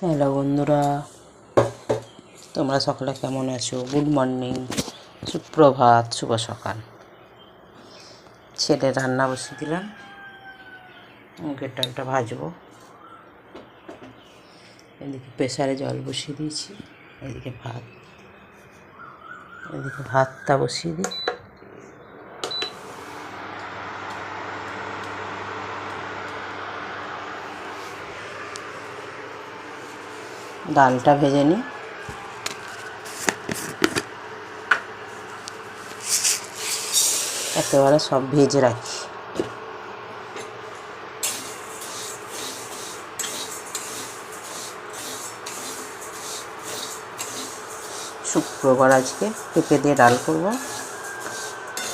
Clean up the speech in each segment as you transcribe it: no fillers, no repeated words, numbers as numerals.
Hello বন্ধুরা, তোমরা সকলে কেমন আছো? গুড মর্নিং, সুপ্রভাত, শুভ সকাল। ছেলে রান্না বসিয়ে দিলাম, মুগের ডালটা ভাজবো। এদিকে প্রেসারে জল বসিয়ে দিয়েছি, এদিকে ভাতটা বসিয়ে দিই। ডালটা ভেজে নিই। একেবারে সব ভেজে রাখি। শুক্রবার আজকে পেঁপে দিয়ে ডাল করব,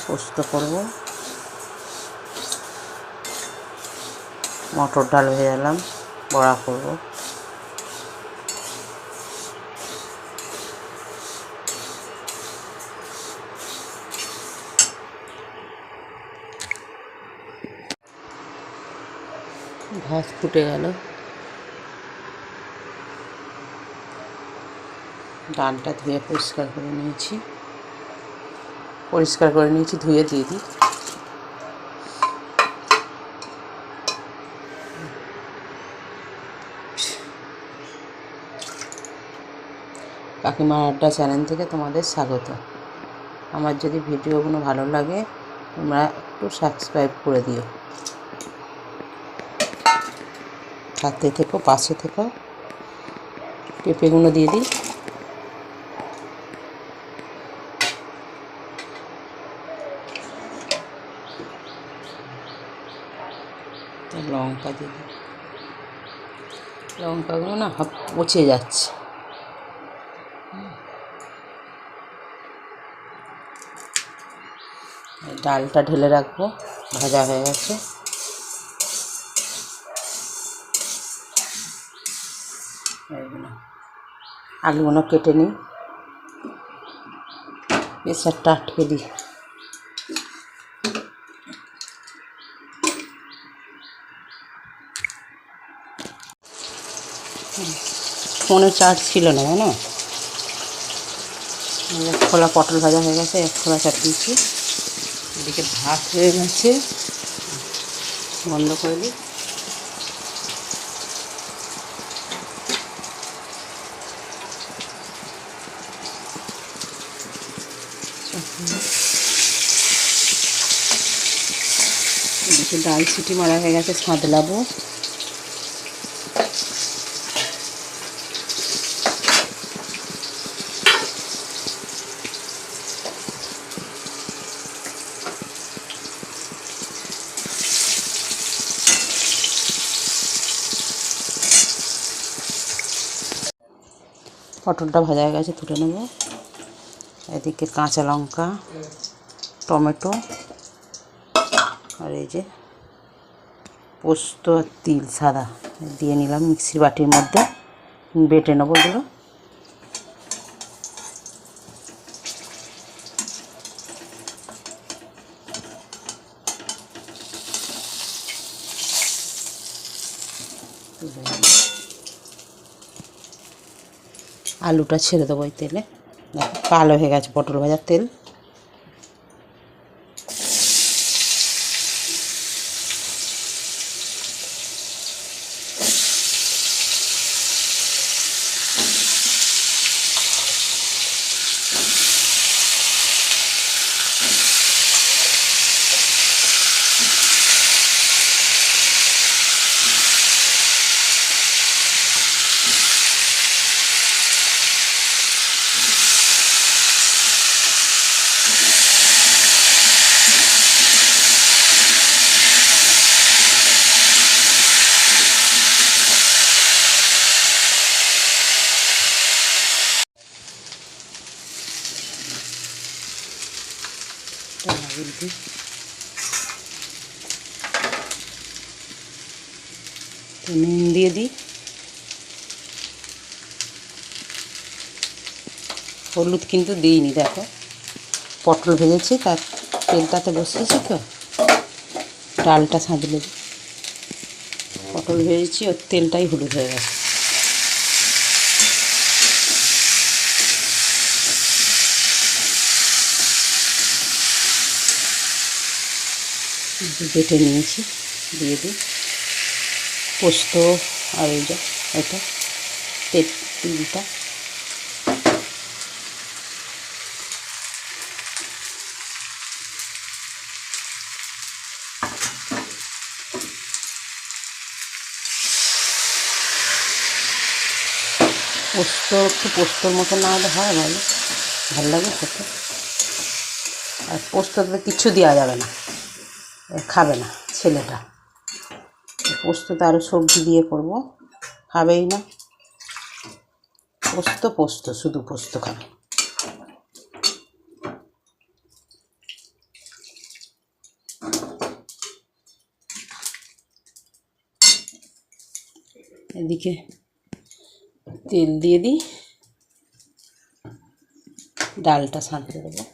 পোস্ত করব, মটর ডাল ভেজালাম, বড়া করব। ভাত ফুটে গেল, ডালটা ধুয়ে পরিষ্কার করে নিয়েছি, ধুয়ে দিয়ে দিই। কাকিমার আড্ডা চ্যানেল থেকে তোমাদের স্বাগত। আমার যদি ভিডিওগুলো ভালো লাগে তোমরা একটু সাবস্ক্রাইব করে দিও, সাথে থেকো, পাশে থেকো। পেঁপেগুলো দিয়ে দিই। লঙ্কা দিয়ে দিই। লঙ্কাগুলো না পচে যাচ্ছে। ডালটা ঢেলে রাখবো, ভাজা হয়ে গেছে। আলুগুলো কেটে নিই, প্রেসারটা আটকে দিই। ফোনে চার্জ ছিল না, না এক খোলা পটল ভাজা হয়ে গেছে, এক খোলা চাপিয়েছি। এদিকে ভাত হয়ে গেছে, বন্ধ করে দিই। এদিকে ডাল সিটি মারা হয়ে গেছে, সাঁতলাবো। পটলটা ভাজা হয়ে গেছে, তুলে নেব। এদিকে কাঁচা লঙ্কা, টমেটো, আর এই যে পোস্ত আর তিল সাদা দিয়ে নিলাম মিক্সির বাটির মধ্যে, বেটে নেবো এগুলো। আলুটা ছেড়ে দেবো এই তেলে। দেখো কালো হয়ে গেছে পটল ভাজার তেল। নুন দিয়ে দিই, হলুদ কিন্তু দিইনি। দেখো পটল ভেজেছি, তার তেলটাতে বসিয়েছি তো, ডালটা সাঁতলে দিই। পটল ভেজেছি, ওর তেলটাই হলুদ হয়ে গেছে। বেটে নিয়েছি, দিয়ে দিই পোস্ত আর এই যে এটা তিলটা। পোস্ত একটু পোস্তর মতো না হলে হয় ভালো লাগে খেতে। আর পোস্ততে কিচ্ছু দেওয়া যাবে না, খাবে না ছেলেটা। পোস্ততে আরও সবজি দিয়ে করব, খাবেই না। পোস্ত শুধু পোস্ত খাবে। এদিকে তেল দিয়ে দিই, ডালটা ছাঁকতে দেবো।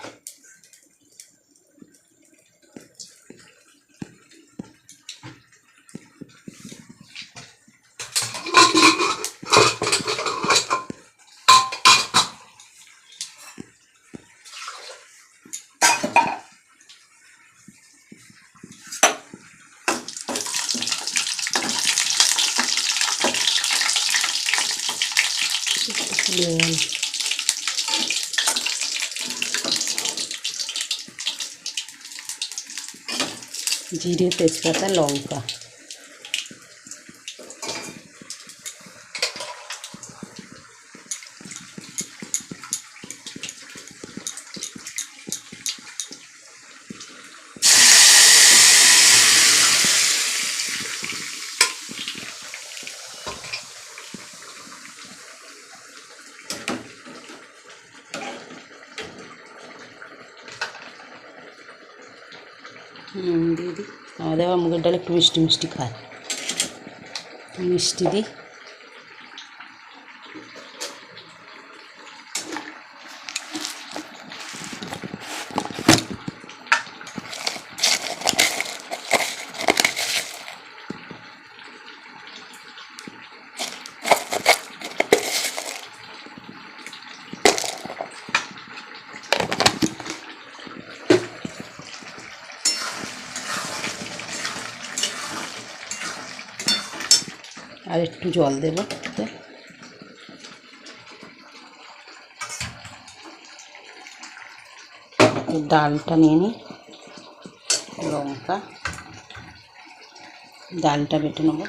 জিরে, তেজপাতা, লঙ্কা। দিয়ে দিই। আমাদের আবার মুগের ডাল একটু মিষ্টি মিষ্টি খায়, মিষ্টি দিই। আর একটু জল দেবো। ডালটা নিয়ে নিই, লঙ্কা, ডালটা বেটে নেবো।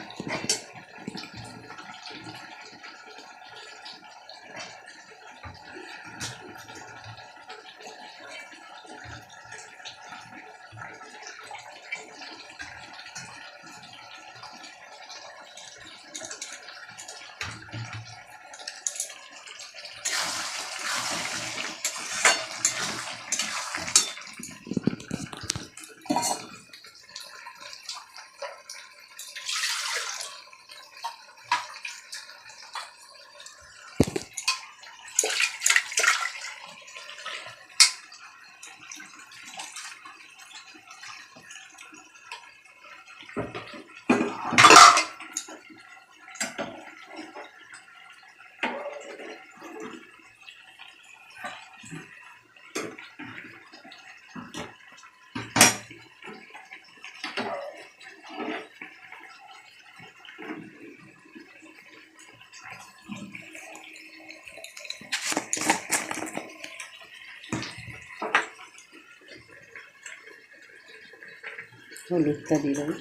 হলুদটা দিয়ে দেবো।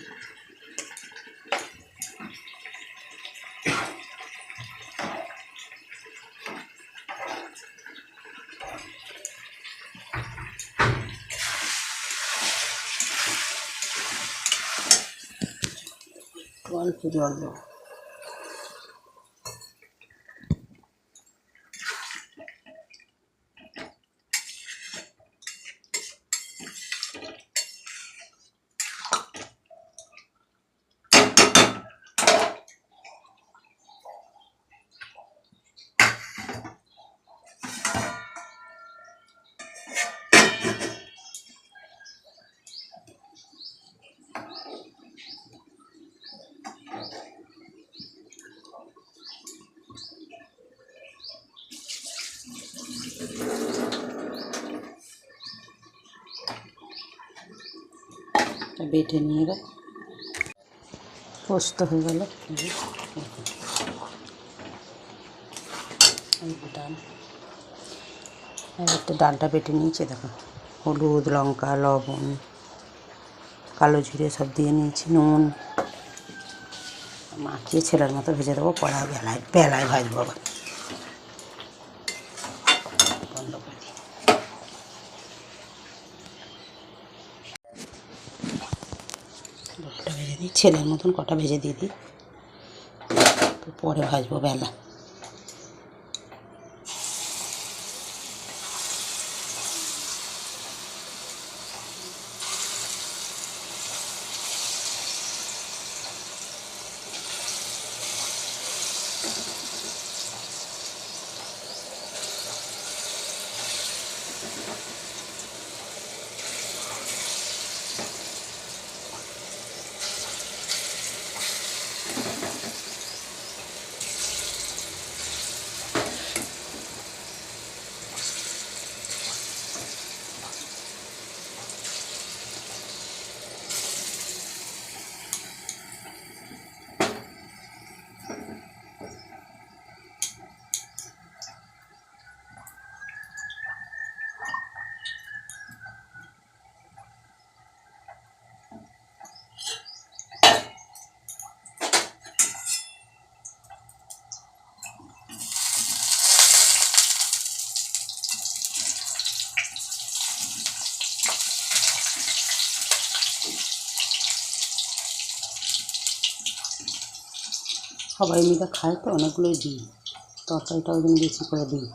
অল্প জল দেবো। বেটে নিয়ে গেল, পোস্ত হয়ে গেল। ডাল, একটা ডালটা বেটে নিয়েছে, দেখো হলুদ, লঙ্কা, লবণ, কালো জিরে সব দিয়ে নিয়েছি, নুন মাখিয়ে ছেলের মতো ভেজে দেবো। কড়া বেলায় বেলায় ভাজবো আবার, বন্ধ করে দিই। কটা ভেজে দিই, ছেলের মতন কটা ভেজে দিয়ে দিই, তো পরে ভাজবো বেলা। সবাই মিলে খায় তো অনেকগুলোই দিই, তরকারিটা ওই জন্য বেশি করে দিই।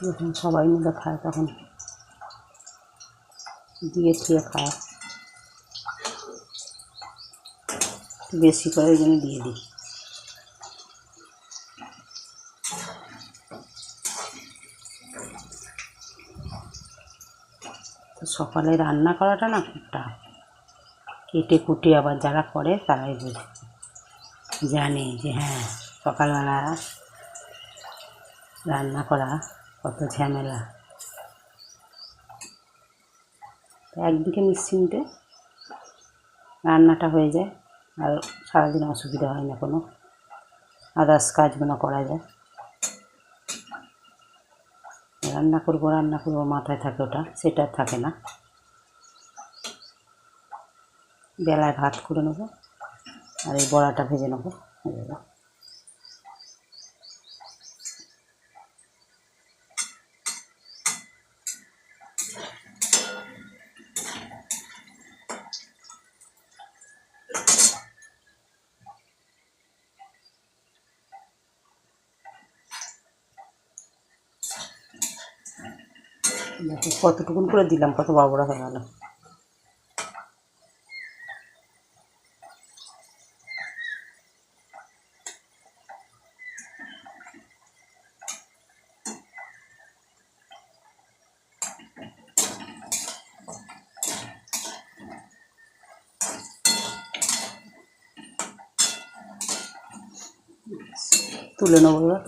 যখন সবাই মিলে খায় তখন দিয়ে খেয়ে খায়, বেশি করে ওই জন্য দিয়ে দিই। তো সকালে রান্না করাটা না খুব টাফ, কেটে কুটে আবার যারা করে তারাই বোঝে, জানে যে হ্যাঁ সকালবেলা রান্না করা কত ঝামেলা। একদিকে নিশ্চিন্তে রান্নাটা হয়ে যায়, আর সারাদিন অসুবিধা হয় না, কোনো আদার্স কাজগুলো করা যায়। রান্না করবো মাথায় থাকে ওটা, সেটা থাকে না। বেলায় ভাত করে নেবো আর এই বড়াটা ভেজে নেবো, হয়ে যাবে। দেখো কতটুকুন করে দিলাম, কত বড় বড় হয়ে গেল। তুলে নেবো এবার।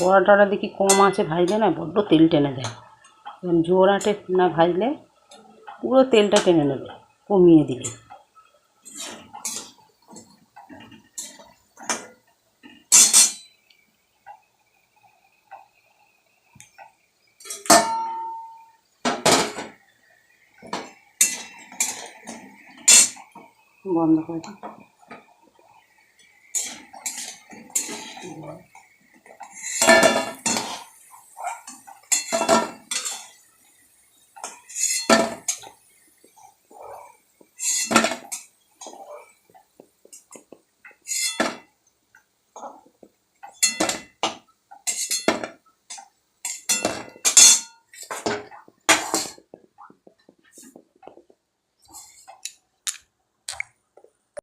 বড়াটা দেখি কম আছে ভাজলে না বড্ড তেল টেনে দেয়, জোর আটে না ভাজলে পুরো তেলটা টেনে নেবে, কমিয়ে দিলে। বন্ধ করে দিই।